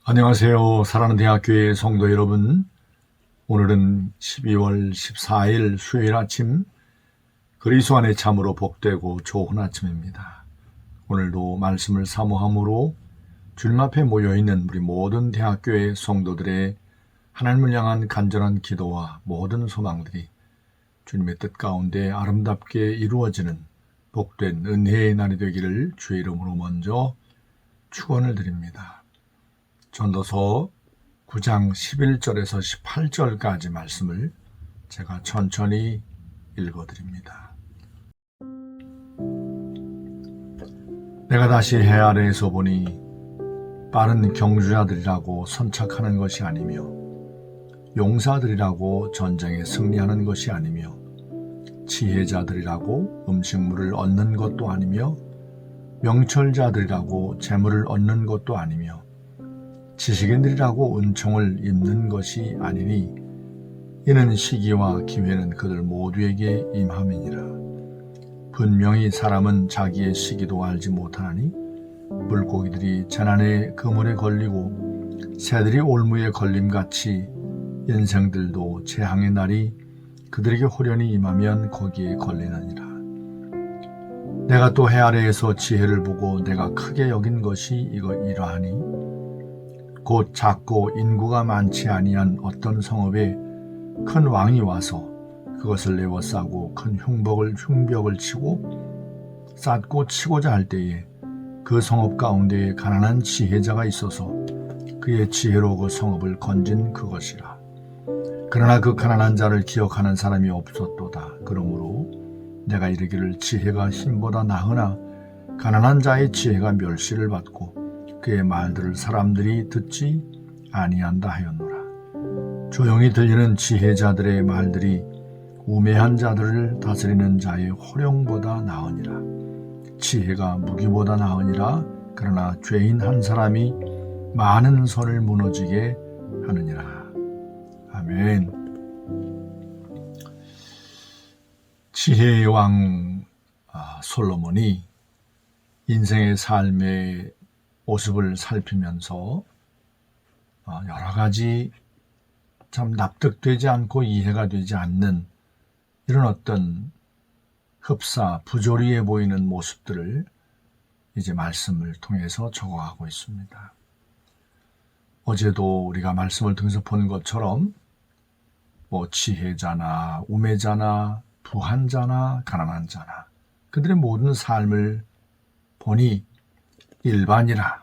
안녕하세요. 사랑하는 대학교의 성도 여러분. 오늘은 12월 14일 수요일 아침, 그리스도 안에 참으로 복되고 좋은 아침입니다. 오늘도 말씀을 사모함으로 주님 앞에 모여있는 우리 모든 대학교의 성도들의 하나님을 향한 간절한 기도와 모든 소망들이 주님의 뜻 가운데 아름답게 이루어지는 복된 은혜의 날이 되기를 주의 이름으로 먼저 축원을 드립니다. 전도서 9장 11절에서 18절까지 말씀을 제가 천천히 읽어드립니다. 내가 다시 해 아래에서 보니 빠른 경주자들이라고 선착하는 것이 아니며 용사들이라고 전쟁에 승리하는 것이 아니며 지혜자들이라고 음식물을 얻는 것도 아니며 명철자들이라고 재물을 얻는 것도 아니며 지식인들이라고 은총을 입는 것이 아니니 이는 시기와 기회는 그들 모두에게 임함이니라. 분명히 사람은 자기의 시기도 알지 못하나니 물고기들이 재난의 그물에 걸리고 새들이 올무에 걸림같이 인생들도 재앙의 날이 그들에게 호련히 임하면 거기에 걸리느니라. 내가 또 해 아래에서 지혜를 보고 내가 크게 여긴 것이 이러하니 곧 작고 인구가 많지 아니한 어떤 성읍에 큰 왕이 와서 그것을 에워싸고 큰 흉벽을 치고 쌓고 치고자 할 때에 그 성읍 가운데에 가난한 지혜자가 있어서 그의 지혜로 그 성읍을 건진 그것이라. 그러나 그 가난한 자를 기억하는 사람이 없었도다. 그러므로 내가 이르기를 지혜가 힘보다 나으나 가난한 자의 지혜가 멸시를 받고 그의 말들을 사람들이 듣지 아니한다 하였노라. 조용히 들리는 지혜자들의 말들이 우매한 자들을 다스리는 자의 호령보다 나으니라. 지혜가 무기보다 나으니라. 그러나 죄인 한 사람이 많은 선을 무너지게 하느니라. 아멘. 지혜의 왕 솔로몬이 인생의 삶의 모습을 살피면서 여러 가지 참 납득되지 않고 이해가 되지 않는 이런 어떤 흡사, 부조리해 보이는 모습들을 이제 말씀을 통해서 적어가고 있습니다. 어제도 우리가 말씀을 통해서 본 것처럼 지혜자나 우매자나 부한 자나 가난한 자나 그들의 모든 삶을 보니 일반이라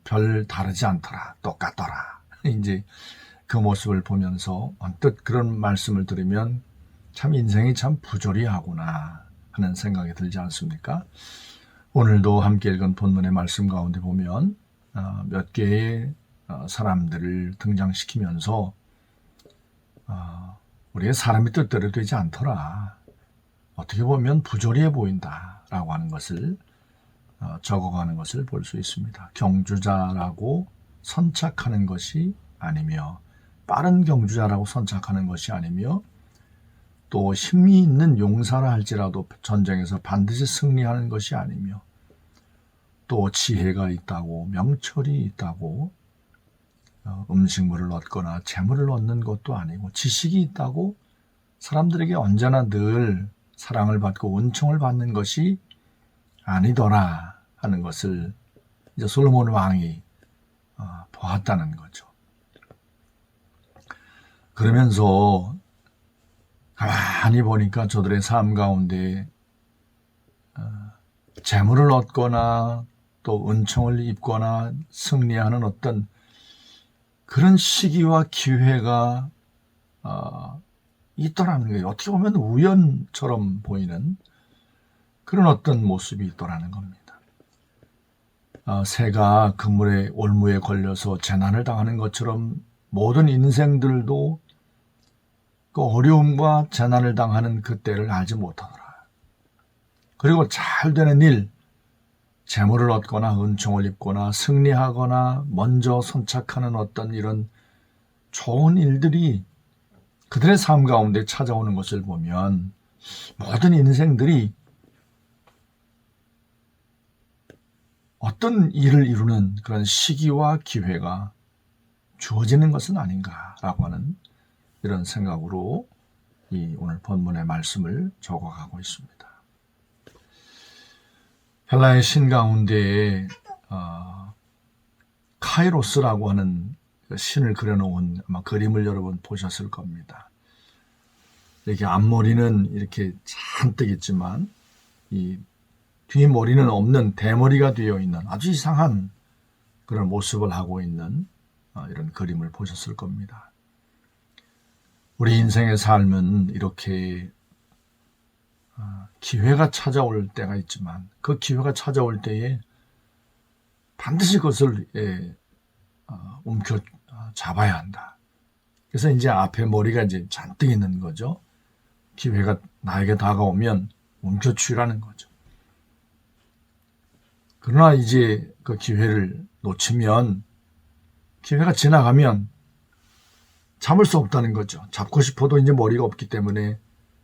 별 다르지 않더라, 똑같더라. 이제 그 모습을 보면서 언뜻 그런 말씀을 들으면 참 인생이 참 부조리하구나 하는 생각이 들지 않습니까? 오늘도 함께 읽은 본문의 말씀 가운데 보면 몇 개의 사람들을 등장시키면서 우리의 사람이 뜻대로 되지 않더라, 어떻게 보면 부조리해 보인다라고 하는 것을 적어가는 것을 볼 수 있습니다. 경주자라고 선착하는 것이 아니며 빠른 경주자라고 선착하는 것이 아니며 또 힘이 있는 용사라 할지라도 전쟁에서 반드시 승리하는 것이 아니며 또 지혜가 있다고 명철이 있다고 음식물을 얻거나 재물을 얻는 것도 아니고 지식이 있다고 사람들에게 언제나 늘 사랑을 받고 은총을 받는 것이 아니더라 하는 것을 이제 솔로몬 왕이 보았다는 거죠. 그러면서 가만히 보니까 저들의 삶 가운데 재물을 얻거나 또 은총을 입거나 승리하는 어떤 그런 시기와 기회가 있더라는 거예요. 어떻게 보면 우연처럼 보이는 그런 어떤 모습이 있더라는 겁니다. 새가 그물에 올무에 걸려서 재난을 당하는 것처럼 모든 인생들도 그 어려움과 재난을 당하는 그때를 알지 못하더라. 그리고 잘 되는 일, 재물을 얻거나 은총을 입거나 승리하거나 먼저 선착하는 어떤 이런 좋은 일들이 그들의 삶 가운데 찾아오는 것을 보면 모든 인생들이 어떤 일을 이루는 그런 시기와 기회가 주어지는 것은 아닌가라고 하는 이런 생각으로 이 오늘 본문의 말씀을 적어가고 있습니다. 헬라의 신 가운데에 카이로스라고 하는 신을 그려놓은 아마 그림을 여러분 보셨을 겁니다. 이렇게 앞머리는 이렇게 잔뜩 있지만 이 뒷머리는 없는 대머리가 되어 있는 아주 이상한 그런 모습을 하고 있는 이런 그림을 보셨을 겁니다. 우리 인생의 삶은 이렇게 기회가 찾아올 때가 있지만 그 기회가 찾아올 때에 반드시 그것을 움켜 잡아야 한다. 그래서 이제 앞에 머리가 이제 잔뜩 있는 거죠. 기회가 나에게 다가오면 움켜쥐라는 거죠. 그러나 이제 그 기회를 놓치면 기회가 지나가면 잡을 수 없다는 거죠. 잡고 싶어도 이제 머리가 없기 때문에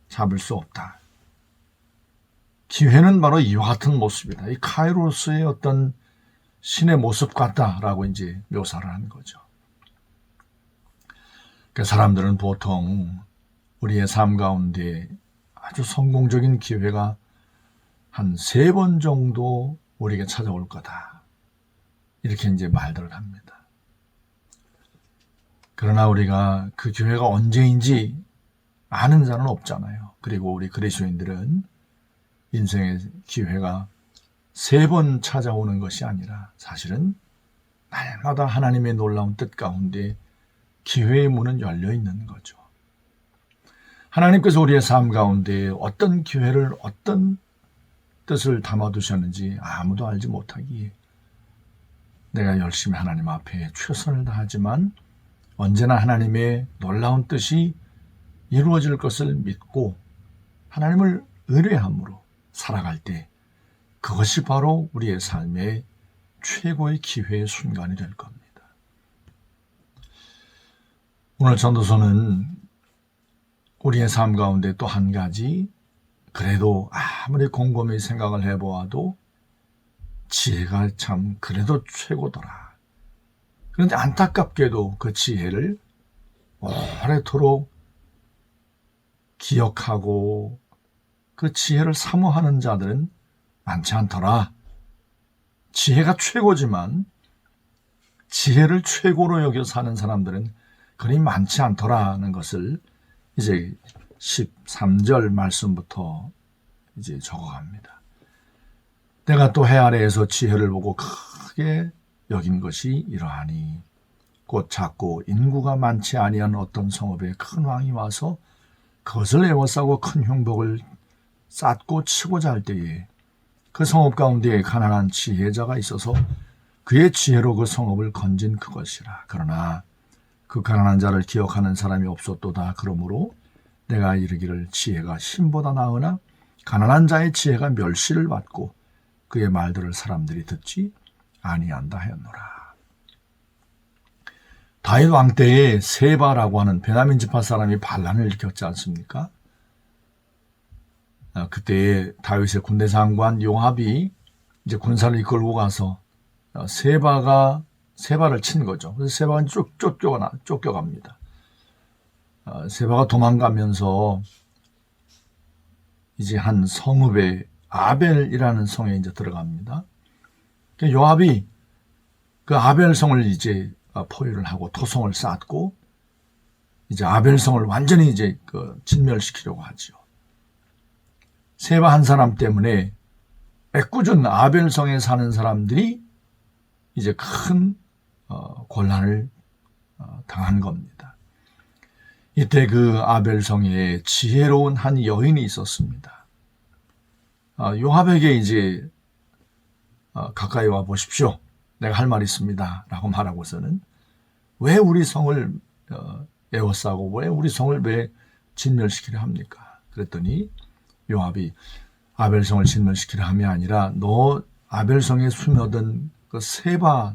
잡을 수 없다. 기회는 바로 이와 같은 모습이다. 이 카이로스의 어떤 신의 모습 같다라고 이제 묘사를 하는 거죠. 그러니까 사람들은 보통 우리의 삶 가운데 아주 성공적인 기회가 한 3번 정도 우리에게 찾아올 거다. 이렇게 이제 말들을 합니다. 그러나 우리가 그 기회가 언제인지 아는 자는 없잖아요. 그리고 우리 그리스도인들은 인생의 기회가 3번 찾아오는 것이 아니라 사실은 날마다 하나님의 놀라운 뜻 가운데 기회의 문은 열려 있는 거죠. 하나님께서 우리의 삶 가운데 어떤 기회를 어떤 뜻을 담아두셨는지 아무도 알지 못하기에 내가 열심히 하나님 앞에 최선을 다하지만 언제나 하나님의 놀라운 뜻이 이루어질 것을 믿고 하나님을 의뢰함으로 살아갈 때 그것이 바로 우리의 삶의 최고의 기회의 순간이 될 겁니다. 오늘 전도서는 우리의 삶 가운데 또 한 가지 그래도 아무리 곰곰이 생각을 해보아도 지혜가 참 그래도 최고더라. 그런데 안타깝게도 그 지혜를 오래도록 기억하고 그 지혜를 사모하는 자들은 많지 않더라. 지혜가 최고지만 지혜를 최고로 여겨 사는 사람들은 그리 많지 않더라는 것을 이제 13절 말씀부터 이제 적어갑니다. 내가 또 해 아래에서 지혜를 보고 크게 여긴 것이 이러하니 곧 작고 인구가 많지 아니한 어떤 성읍에 큰 왕이 와서 그것을 에워싸고 큰 흉복을 쌓고 치고자 할 때에 그 성읍 가운데 가난한 지혜자가 있어서 그의 지혜로 그 성읍을 건진 그것이라. 그러나 그 가난한 자를 기억하는 사람이 없었도다. 그러므로 내가 이르기를 지혜가 신보다 나으나 가난한 자의 지혜가 멸시를 받고 그의 말들을 사람들이 듣지 아니한다 하였노라. 다윗 왕 때에 세바라고 하는 베냐민 지파 사람이 반란을 일으켰지 않습니까? 그때 다윗의 군대 장관 요압이 이제 군사를 이끌고 가서 세바를 친 거죠. 그래서 세바는 쫓겨갑니다. 세바가 도망가면서 이제 한 성읍에 아벨이라는 성에 이제 들어갑니다. 요압이 그 아벨성을 이제 포위를 하고 토성을 쌓고 이제 아벨성을 완전히 이제 진멸시키려고 하죠. 세바 한 사람 때문에 애꿎은 아벨성에 사는 사람들이 이제 큰 곤란을 당한 겁니다. 이때 그 아벨성에 지혜로운 한 여인이 있었습니다. 요압에게 이제 가까이 와 보십시오. 내가 할 말이 있습니다. 라고 말하고서는 왜 우리 성을 에워싸고 왜 우리 성을 왜 진멸시키려 합니까? 그랬더니 요압이 아벨성을 진멸시키려 함이 아니라 너 아벨성에 숨어든 그 세바를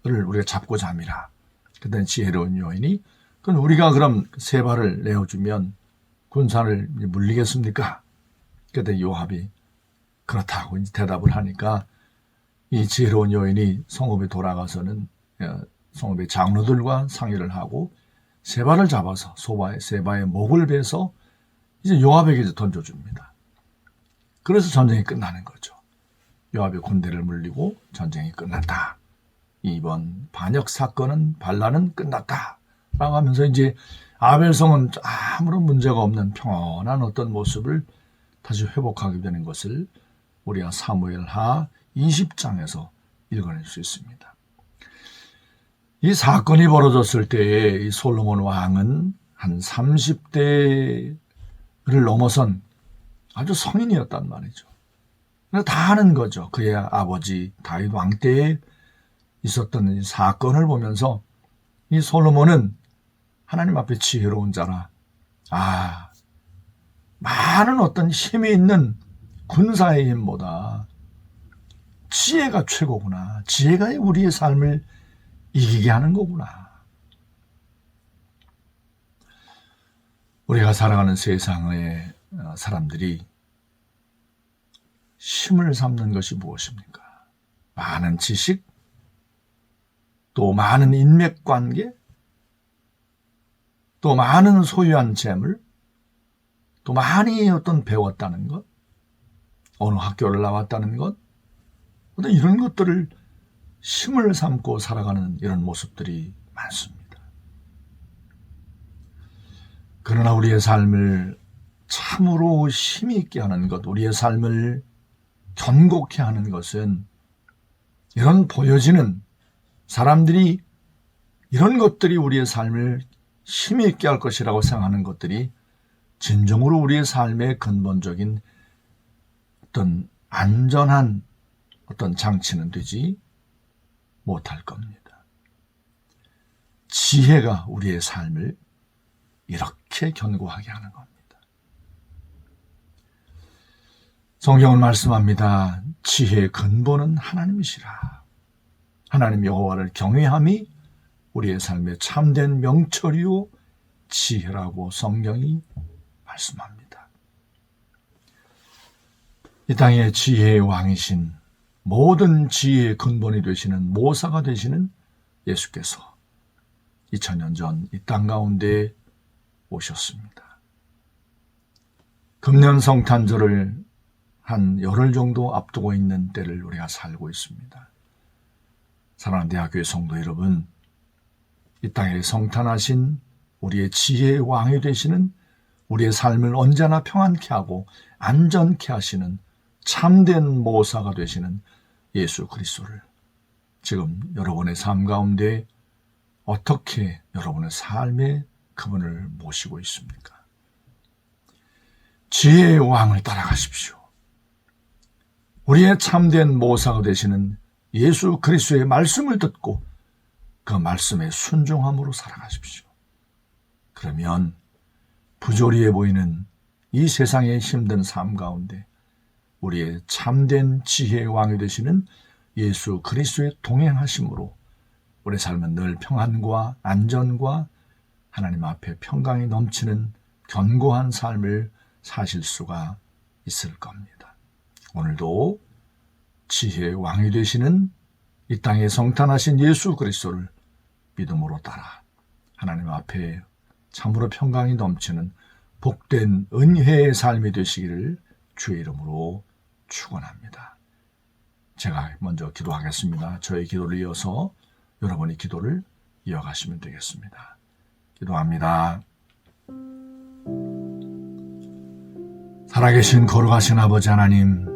우리가 잡고자 함이라. 그랬더니 지혜로운 여인이 그럼 우리가 그럼 세바를 내어주면 군사를 물리겠습니까? 그랬더니 요압이 그렇다고 이제 대답을 하니까 이 지혜로운 여인이 성읍에 돌아가서는 성읍의 장로들과 상의를 하고 세바를 잡아서 세바의 목을 베서 이제 요압에게 던져줍니다. 그래서 전쟁이 끝나는 거죠. 요압의 군대를 물리고 전쟁이 끝났다. 이번 반역 사건은 반란은 끝났다. 라고 하면서 이제 아벨성은 아무런 문제가 없는 평온한 어떤 모습을 다시 회복하게 되는 것을 우리가 사무엘하 20장에서 읽어낼 수 있습니다. 이 사건이 벌어졌을 때에 이 솔로몬 왕은 한 30대를 넘어선 아주 성인이었단 말이죠. 다 아는 거죠. 그의 아버지 다윗 왕 때에 있었던 이 사건을 보면서 이 솔로몬은 하나님 앞에 지혜로운 자라. 많은 어떤 힘이 있는 군사의 힘보다 지혜가 최고구나. 지혜가 우리의 삶을 이기게 하는 거구나. 우리가 살아가는 세상의 사람들이 힘을 삼는 것이 무엇입니까? 많은 지식, 또 많은 인맥관계, 또 많은 소유한 재물, 또 많이 어떤 배웠다는 것, 어느 학교를 나왔다는 것, 어떤 이런 것들을 힘을 삼고 살아가는 이런 모습들이 많습니다. 그러나 우리의 삶을 참으로 힘이 있게 하는 것, 우리의 삶을 견고케 하는 것은 이런 보여지는 사람들이 이런 것들이 우리의 삶을 힘이 있게 할 것이라고 생각하는 것들이 진정으로 우리의 삶의 근본적인 어떤 안전한 어떤 장치는 되지 못할 겁니다. 지혜가 우리의 삶을 이렇게 견고하게 하는 겁니다. 성경은 말씀합니다. 지혜의 근본은 하나님이시라. 하나님 여호와를 경외함이 우리의 삶의 참된 명철이요 지혜라고 성경이 말씀합니다. 이 땅의 지혜의 왕이신 모든 지혜의 근본이 되시는 모사가 되시는 예수께서 2000년 전 이 땅 가운데 오셨습니다. 금년 성탄절을 한 열흘 정도 앞두고 있는 때를 우리가 살고 있습니다. 사랑하는 대학교의 성도 여러분, 이 땅에 성탄하신 우리의 지혜의 왕이 되시는 우리의 삶을 언제나 평안케 하고 안전케 하시는 참된 모사가 되시는 예수 그리스도를 지금 여러분의 삶 가운데 어떻게 여러분의 삶에 그분을 모시고 있습니까? 지혜의 왕을 따라가십시오. 우리의 참된 모사가 되시는 예수 그리스도의 말씀을 듣고 그 말씀에 순종함으로 살아가십시오. 그러면 부조리해 보이는 이 세상의 힘든 삶 가운데 우리의 참된 지혜의 왕이 되시는 예수 그리스도의 동행하심으로 우리 삶은 늘 평안과 안전과 하나님 앞에 평강이 넘치는 견고한 삶을 사실 수가 있을 겁니다. 오늘도 지혜의 왕이 되시는 이 땅에 성탄하신 예수 그리스도를 믿음으로 따라 하나님 앞에 참으로 평강이 넘치는 복된 은혜의 삶이 되시기를 주의 이름으로 축원합니다. 제가 먼저 기도하겠습니다. 저의 기도를 이어서 여러분이 기도를 이어가시면 되겠습니다. 기도합니다. 살아계신 거룩하신 아버지 하나님,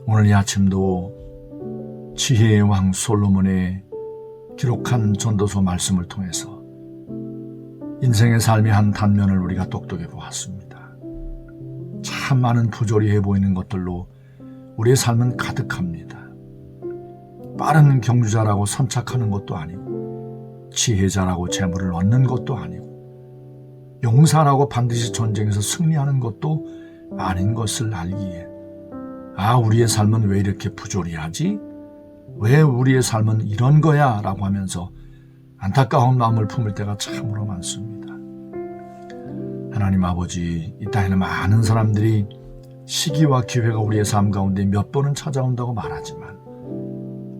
오늘 이 아침도 지혜의 왕 솔로몬의 기록한 전도서 말씀을 통해서 인생의 삶의 한 단면을 우리가 똑똑히 보았습니다. 참 많은 부조리해 보이는 것들로 우리의 삶은 가득합니다. 빠른 경주자라고 선착하는 것도 아니고 지혜자라고 재물을 얻는 것도 아니고 용사라고 반드시 전쟁에서 승리하는 것도 아닌 것을 알기에 우리의 삶은 왜 이렇게 부조리하지? 왜 우리의 삶은 이런 거야? 라고 하면서 안타까운 마음을 품을 때가 참으로 많습니다. 하나님 아버지, 이 땅에는 많은 사람들이 시기와 기회가 우리의 삶 가운데 몇 번은 찾아온다고 말하지만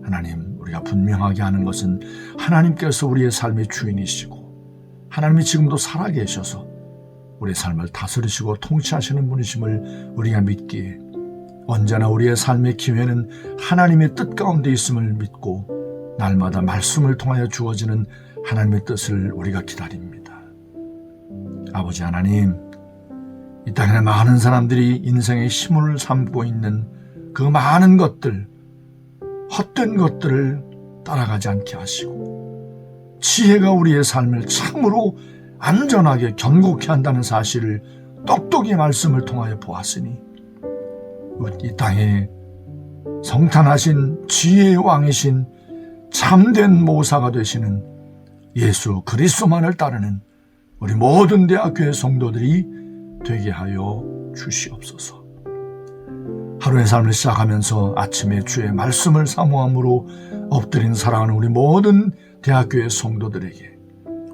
하나님, 우리가 분명하게 아는 것은 하나님께서 우리의 삶의 주인이시고 하나님이 지금도 살아계셔서 우리의 삶을 다스리시고 통치하시는 분이심을 우리가 믿기에 언제나 우리의 삶의 기회는 하나님의 뜻 가운데 있음을 믿고 날마다 말씀을 통하여 주어지는 하나님의 뜻을 우리가 기다립니다. 아버지 하나님, 이 땅에 많은 사람들이 인생의 힘을 삼고 있는 그 많은 것들, 헛된 것들을 따라가지 않게 하시고 지혜가 우리의 삶을 참으로 안전하게 견고케 한다는 사실을 똑똑히 말씀을 통하여 보았으니 이 땅에 성탄하신 지혜의 왕이신 참된 모사가 되시는 예수 그리스도만을 따르는 우리 모든 대학교의 성도들이 되게 하여 주시옵소서. 하루의 삶을 시작하면서 아침에 주의 말씀을 사모함으로 엎드린 사랑하는 우리 모든 대학교의 성도들에게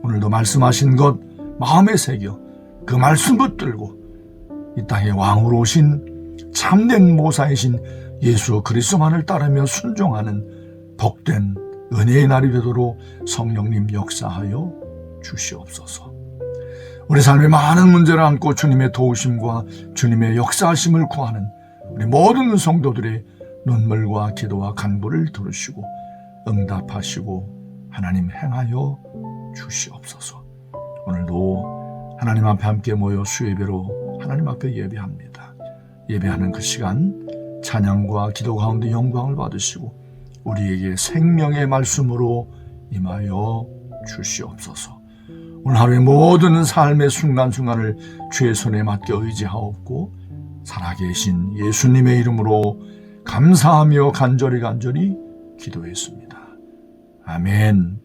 오늘도 말씀하신 것 마음에 새겨 그 말씀 붙들고 이 땅에 왕으로 오신 참된 모사이신 예수 그리스도만을 따르며 순종하는 복된 은혜의 날이 되도록 성령님 역사하여 주시옵소서. 우리 삶의 많은 문제를 안고 주님의 도우심과 주님의 역사하심을 구하는 우리 모든 성도들의 눈물과 기도와 간구를 들으시고 응답하시고 하나님 행하여 주시옵소서. 오늘도 하나님 앞에 함께 모여 수예배로 하나님 앞에 예배합니다. 예배하는 그 시간 찬양과 기도 가운데 영광을 받으시고 우리에게 생명의 말씀으로 임하여 주시옵소서. 오늘 하루의 모든 삶의 순간순간을 주의 손에 맡겨 의지하옵고 살아계신 예수님의 이름으로 감사하며 간절히 기도했습니다. 아멘.